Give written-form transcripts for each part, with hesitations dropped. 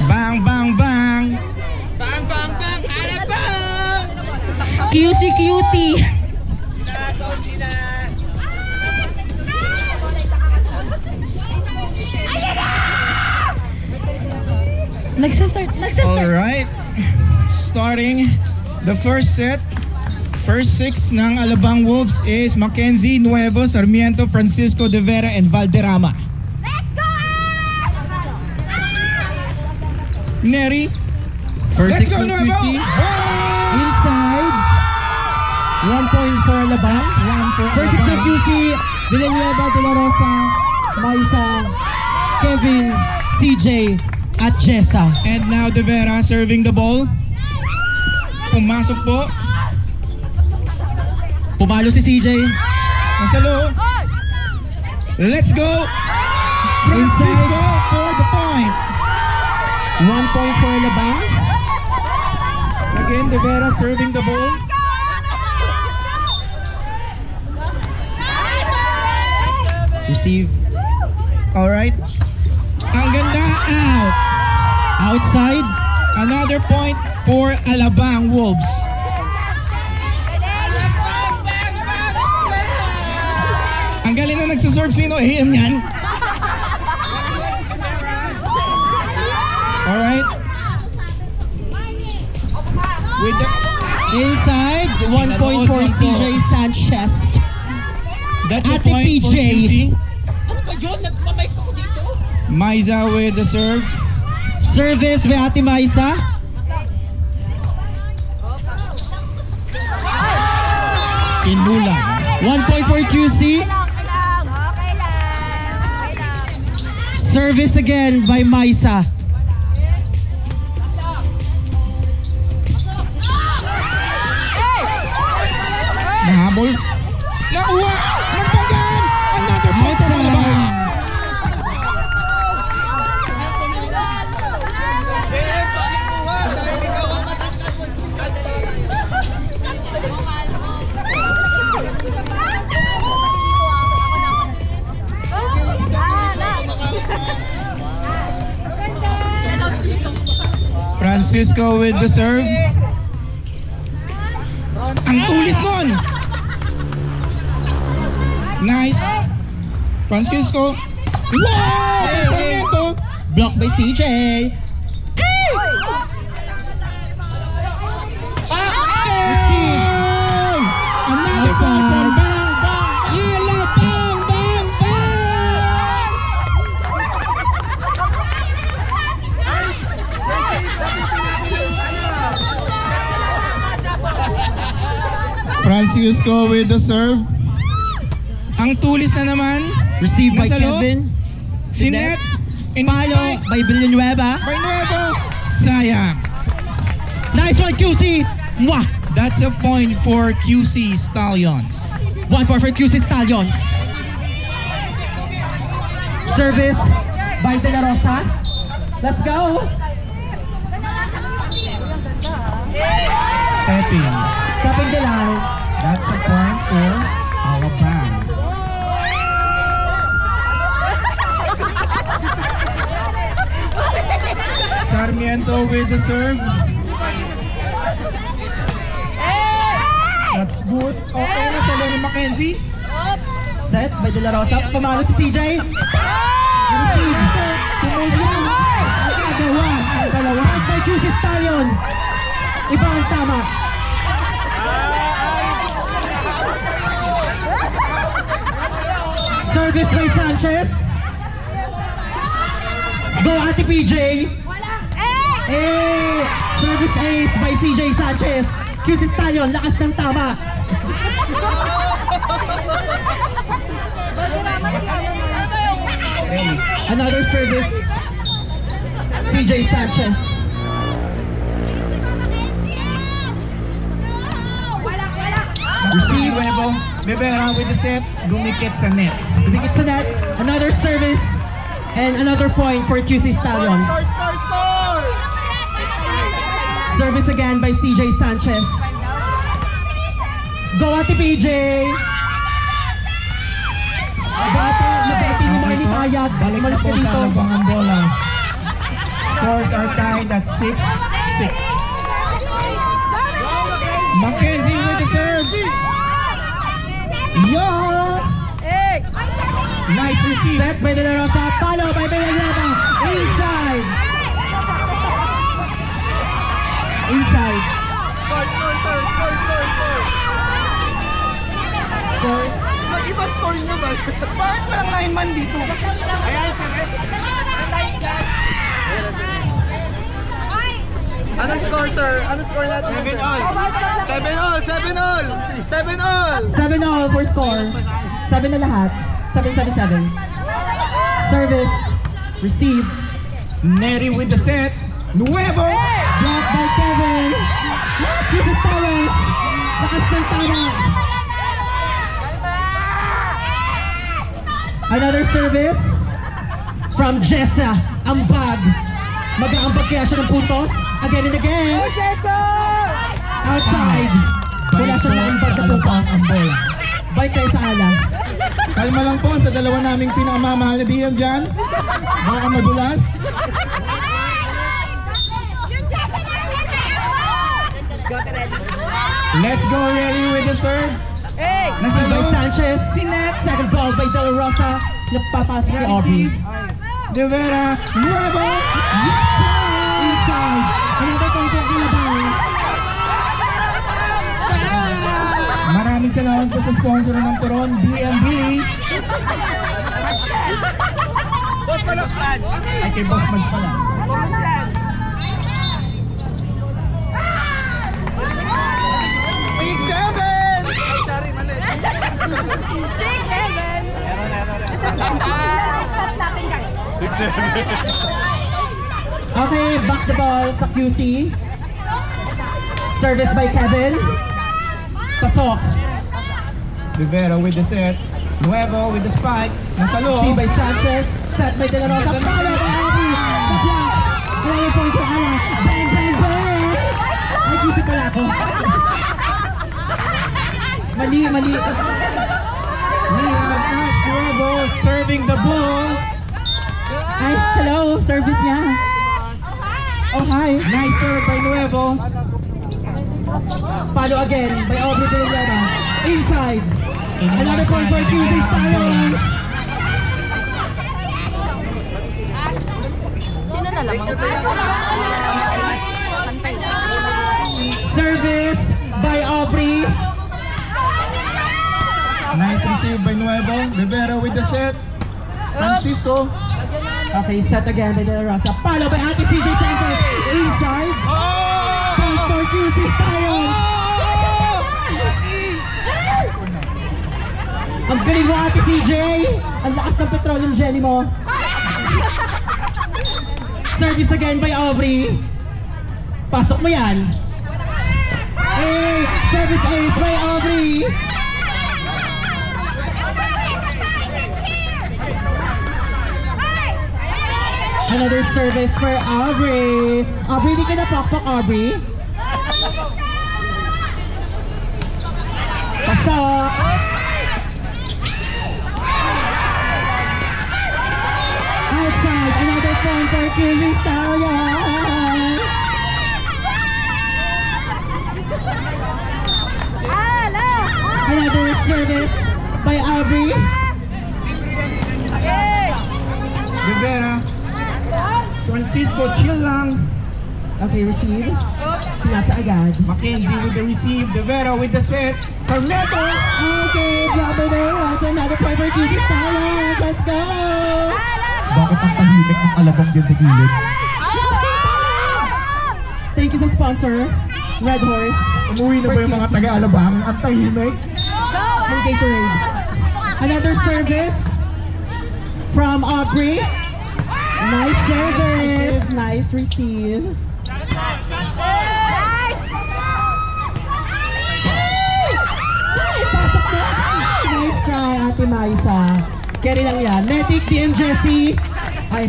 Bang, bang, bang. Bang, bang, bang. Alabang! QC cutie. Nagsastart. Alright. Starting the first set. First six ng Alabang Wolves is Mackenzie Nuevo, Sarmiento, Francisco de Vera, and Valderrama. Let's go, Neri. First Let's six go, ng Nuevo! QC. Wow! Inside. 1 point for Alabang. First six ng QC. Villanueva, De La Rosa, Maisa, Kevin, CJ, at Jessa. And now De Vera serving the ball. Pumasok po. Pumalo si CJ. Nasa loob. Let's go! Francisco for the point. 1 point for Alabang. Again, De Vera serving the ball. Receive. Alright. Ang ganda, out. Outside. Another point for Alabang Wolves. Ang galing na nagsaserve. Sino? AM yan? Alright. With the, Inside. 1 point for CJ Sanchez. that's a Ate point for PJ. QC. Maiza with the serve. Service by Ate Maisa. Kinulang. 1 point for QC. Service again by Maisa. Nahabol. Nakuha. Nagpagaan. Another point for Outside. Alabang. Francisco with the serve. Ang tulis nun. Nice. Francisco. Wow! Sarmiento. Blocked by CJ. Receive. Another point from Bang Bang. Alabang Bang Bang. Francisco with the serve. Ang tulis na naman. Received by Nasa loob. Kevin. Sinet. Palo by Villanueva. By Nuevo. Sayang. Nice one, QC. Mwah! That's a point for QC Stallions. 1 point for QC Stallions. Service by De La Rosa. Let's go. Stepping. Stopping the line. That's a point for Alabang. Sarmiento with the serve. That's good. Okay na sa ni Mackenzie. Set by De La Rosa. Pumalo si CJ. Receive. Tumulong. Dalawa. Dalawa. Right by QC Stallion. Iba ang tama. Service by Sanchez. Go Ate PJ. Service ace by CJ Sanchez. QC Stallion, lakas ng tama. Another service. CJ Sanchez. Receive Nuevo. Bebera with the set. Dumikit sa net. Dumikit sa net. Another service. And another point for QC Stallions. Service again by CJ Sanchez. Go Ate PJ! Nabati ni Marnie Bayag, Balik na umalis po ka sa dito. alabang ang bola. Scores are tied at 6-6. Mackenzie with the serve. Yo! Nice receive. Set by De La Rosa, palo by Villanueva. Inside. Inside. Score. Mag-iba score nyo ba? Bakit walang 9 man dito? Ayan si Rep. Anong score, sir? Anong score natin? 7 all. 7 all! 7 all! 7 all! 7-0 for score. 7 na lahat. 7-7-7. Service. Receive. Neri with the set. Nuevo. Blocked by Kevin. Kisses Towers. Lakas ng tama. Another service from Jessa. Ambag. Mag-aambag kaya siya ng puntos. Again and again. Outside. Wala siyang naambag na puntos. Ang bola. Balik tayo sa ala. Kalma lang po sa dalawa naming pinakamamahal na DM dyan. Baka madulas. Let's go really with the serve. Nasa by Hello. Sanchez. Second ball by De La Rosa. Nagpapasok kay Aubrey. Receive. De Vera. Nuevo. Inside. Another point for Alabang. Maraming salamat po sa sponsor ng Turon, DM Billy. Boss pala! Ay kay Boss Maj pala. Six, seven! Sorry, mali. Okay, back the ball sa QC. Service by Kevin. Pasok. De Vera with the set. Nuevo with the spike. Nasa See loob. by Sanchez. Set by De La Rosa. Palo by Aubrey. The block. Another point for Ala. Bang, bang, bang. Ay, QC pala ako. Mali, mali. We have Ash Nuevo serving the ball. Ay, hello. Service niya. Oh, hi. Nice serve by Nuevo. Palo again by Aubrey Villanueva. Inside. Another point for QC Styles. Sino na lang? Service by Aubrey. Nice receive by Nuevo. De Vera with the set. Francisco. Okay, set again by De La Rosa. Palo by Ate CJ Sanchez. Inside. Point for QC Styles. Ang galing mo, Ate CJ. Ang lakas ng petroleum jelly mo. Service again by Aubrey. Pasok mo yan. Hey, service ace by Aubrey. Another service for Aubrey. Aubrey, di ka na pokpok, Aubrey. Pasok. Outside, another point for QC Stallions. Another service by Aubrey. De Vera. Francisco, chill lang. Okay, receive. Nasa agad. Mackenzie with the receive. De Vera with the set. Sarmiento. Okay, drop it there. Another point for QC Stallions. Let's go. Bakit ang tahimik ng alabang dyan sa gilid? Thank you sa sponsor, Red Horse. Umuwi na ba yung mga taga-alabang? Ang tahimik. And Gatorade. Another service from Aubrey. Nice service. Nice receive. Pasok na. Nice try, Ate Maisa. Carry lang yan. Medic, DM Jessie. Ay.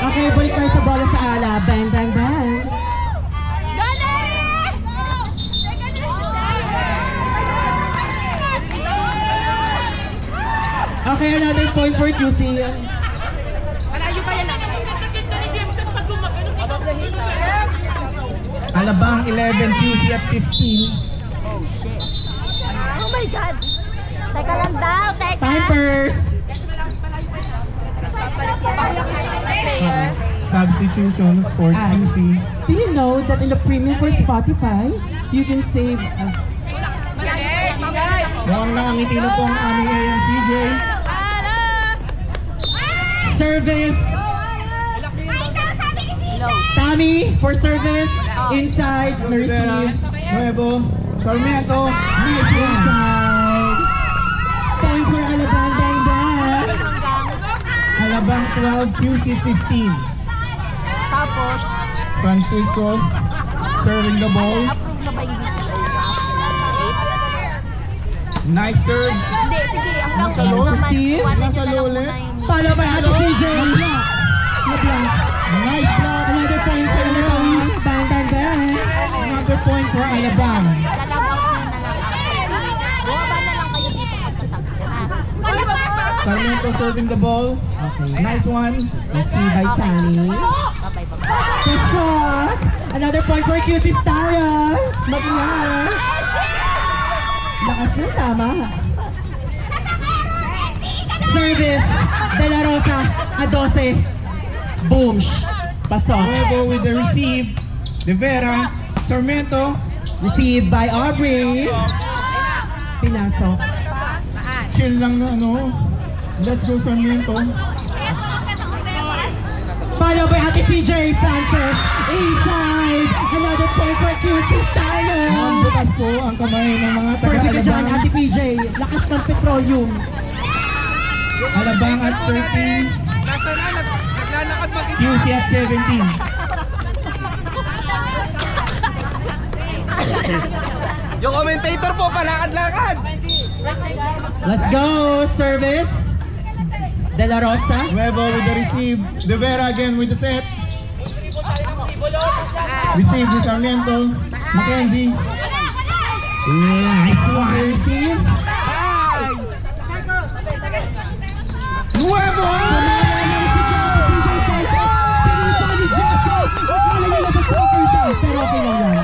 Okay, balik tayo sa bola sa ala. Bang, bang, bang. Okay, another point for QC. Alabang 11, QC at 15. Oh my God. Teka lang daw, teka. Timers! Substitution for Ads. QC. Do you know that in the premium for Spotify, you can save Mukhang nakangiti na po ang aming AMCJ. service? Tommy for service. Inside, Rivera, receive. Nuevo, Sarmiento, Inside. Point for Alabang Bang Bang. Alabang 12, QC 15. Tapos, Francisco, serving the ball. approve na ba yung video? Nice serve. Hindi, sige. Hanggang Nasa 8 loob. naman. Receive. Iwanan Nasa nyo na lang loob. muna yun. Follow by Ate CJ. Na-block. Nice block. Another point for Alabang Bang Bang Bang. Another point for Alabang. Lalag out nyo na lang ako. Bumaba na lang kayo dito pagkatag. Ha? Sarmiento serving the ball. Okay. Nice one. Receive by Tani. Bye-bye, bye-bye. Pasok. Another point for QC Stallions. Mag-ingat. Lakas na, tama. Service. De La Rosa. A 12. Boom. Pasok. Nuevo with the receive. Rivera, Sarmiento. Receive by Aubrey. Pinasok. Chill lang na ano. Let's go Sarmiento. Follow by Ate CJ Sanchez. Inside. Another point for QC Stallions. Ang bukas po ang kamay ng mga Perfect ka dyan, taga-Alabang. Ate PJ. Lakas ng petroleum. Alabang at 13, Nasa na, naglalakad mag-isa. QC at 17. Yung commentator po, palakad-lakad. Let's go. Service. De La Rosa. Nuevo with the receive. Rivera again with the set. Receive with Sarmiento. Mackenzie. Nice one. Receive. Nuevo! CJ Sanchez. Sinipa ni Jesse. Akala niya nasa soccer siya. Pero okay lang yan.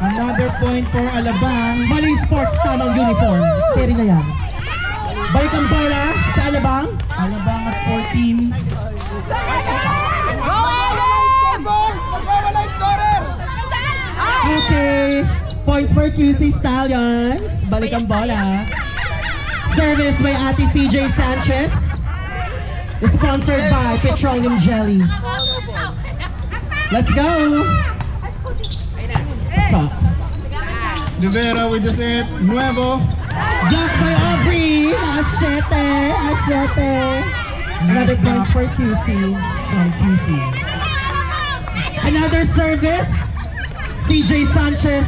Another point for Alabang. Maling sports, tamang uniform. Carry na yan. Balik ang bola sa Alabang. Alabang at 14. Magwawala yung scorer! Okay. Points for QC Stallions. Balik ang bola. Service by Ate CJ Sanchez. Sponsored by Petroleum Jelly. Let's go. Pasok. Rivera with the set. Nuevo. Blocked by Aubrey. Ashete. Ashete. Another points for QC. From QC. Another service. CJ Sanchez.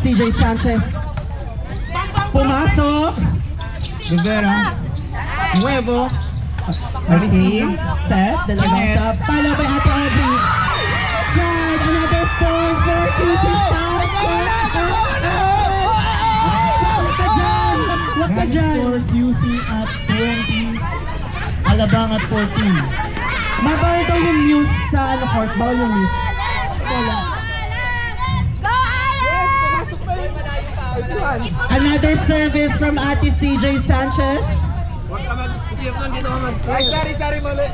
CJ Sanchez. Pumasok. Rivera. Nuevo. Okay. Receive. Set. De La Rosa. Follow by Ate Aubrey. Side. Another point for QC Stallions. Huwag ka dyan. Huwag ka Running dyan. score QC at 20. Alabang at 14. Mabawal daw yung news sa court. Bawal yung news. Wala. Another service from Ate CJ Sanchez. Sorry, mali.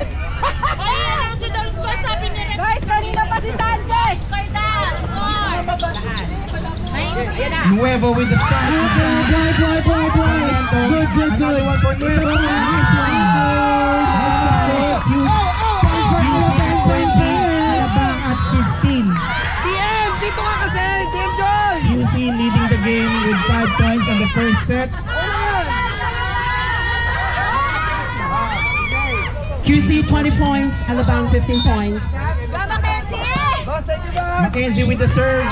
Guys, kanina pa si Sanchez! Score na! Score! Nuevo with the spot. Boy. Sarmiento. Good. Another one for Isa Nuevo. pa. Alabang at 15. TM, dito ka kasi! TM Joy! QC leading the game with 5 points on the first set. QC 20 points, Alabang 15 points. Boss, thank you ba? Mackenzie with the serve.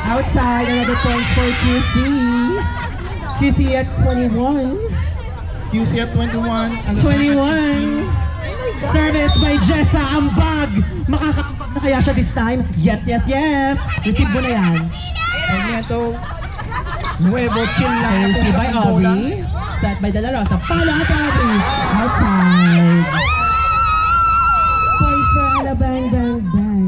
Outside, another points for QC. QC at 21. QC at 21. Alabang at 21. Service by Jessa Ambag. Makakaambag na kaya siya this time? Yes. Receive mo na yan. 15. Sarmiento. Nuevo chill lang. QC by Aubrey. Set by De La Rosa. Palo at Aubrey. Outside. Points for Alabang Bang Bang.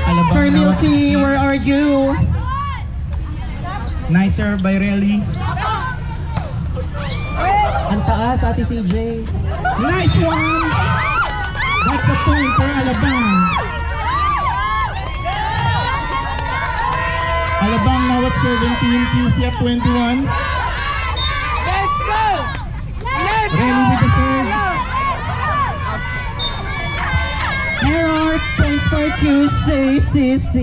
Alabang Sir na- Milky, where are you? Nice serve by Relly. Ang taas, Ate CJ. Nice one! That's a point for Alabang. Alabang now at 17, QC at 21. Let's go! Relly with the serve. Error, points for QCCC.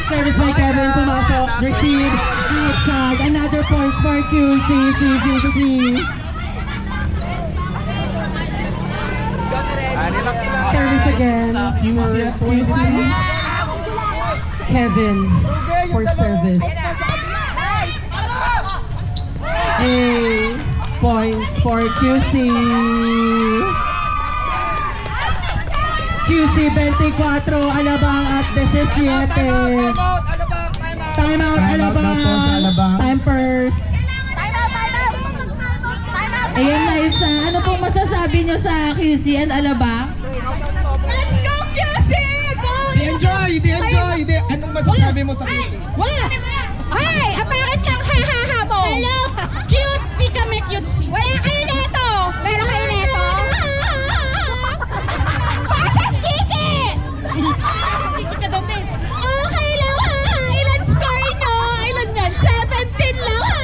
Service by Kevin, pumasok, receive, outside, another points for QCCC. Relax lang. Service again, QC for at QC. 21. Kevin, for service. A points for QC. QC 24, Alabang at 17. Time out, Alabang, time out. Time out, Time out na po sa Alabang. Time first. Ayun na isa. Ano pong masasabi nyo sa QC and Alabang? Let's go, QC! Go! Enjoy! Di, anong masasabi mo sa QC? Wala! Ay! Apakit lang ha-ha-ha mo! Hello! Cutesy kami, cutesy! Wala kayo neto! Meron kayo neto? Pasas Kiki! Pasas Kiki ka daw, te! Okay lang ha! Ilan score nyo? Ilan yan? 17 lang ha!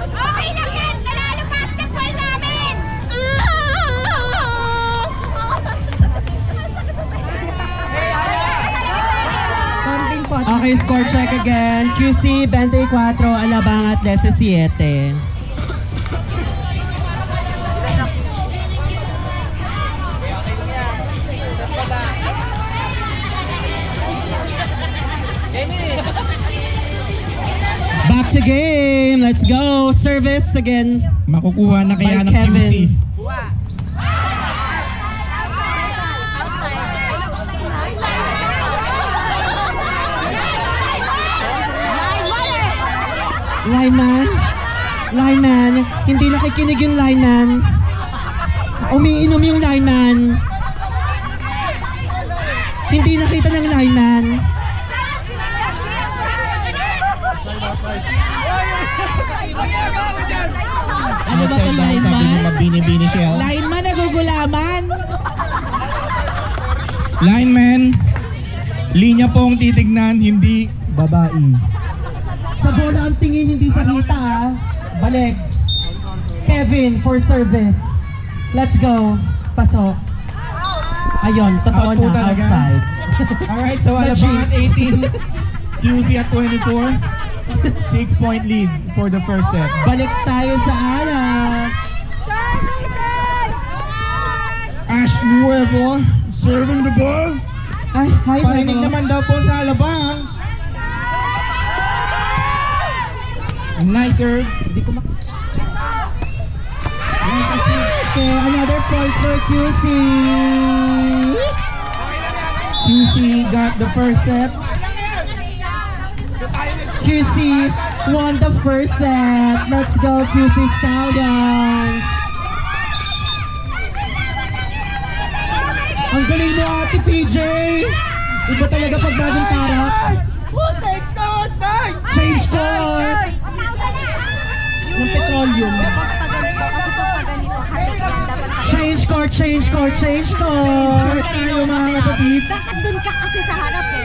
Okay lang yan! Nanalo basketball namin! Konting pot. Okay, score check again. QC 24, Alabang at 17. Back to game. Let's go. Service again. Makukuha na kaya By ng Kevin. QC. Lineman, hindi nakikinig yung lineman. Umiinom yung lineman. Hindi nakita ng lineman. Ano ba Outside ito, daw, sabi ni lineman? Mabini-Bini Shell. Lineman nagugulaman. Lineman, linya pong titignan, hindi babae. Sa bola ang tingin, hindi sa kita ha. Balik. Kevin for service. Let's go. Pasok. Ayun, totoo Out po na. talaga. Outside. Alright, so The Alabang at Jinx. 18, QC at 24. 6-point lead for the first set. Balik tayo sa ala. Ash Nuevo serving the ball. Ay, hi Parinig Nuevo. naman daw po sa Alabang. Nice serve. Hindi ko Nice receive. Okay, another points for QC. QC got the first set. QC won the first set. Let's go QC Stallions. Ang galing mo Ate PJ. Iba talaga pag bagong tarap. Thanks, God! Nice! Change court. Nice! Ng petroleum. Change court, change court, change court. Score tayo mga kapatid. Bakit dun ka kasi sa harap eh?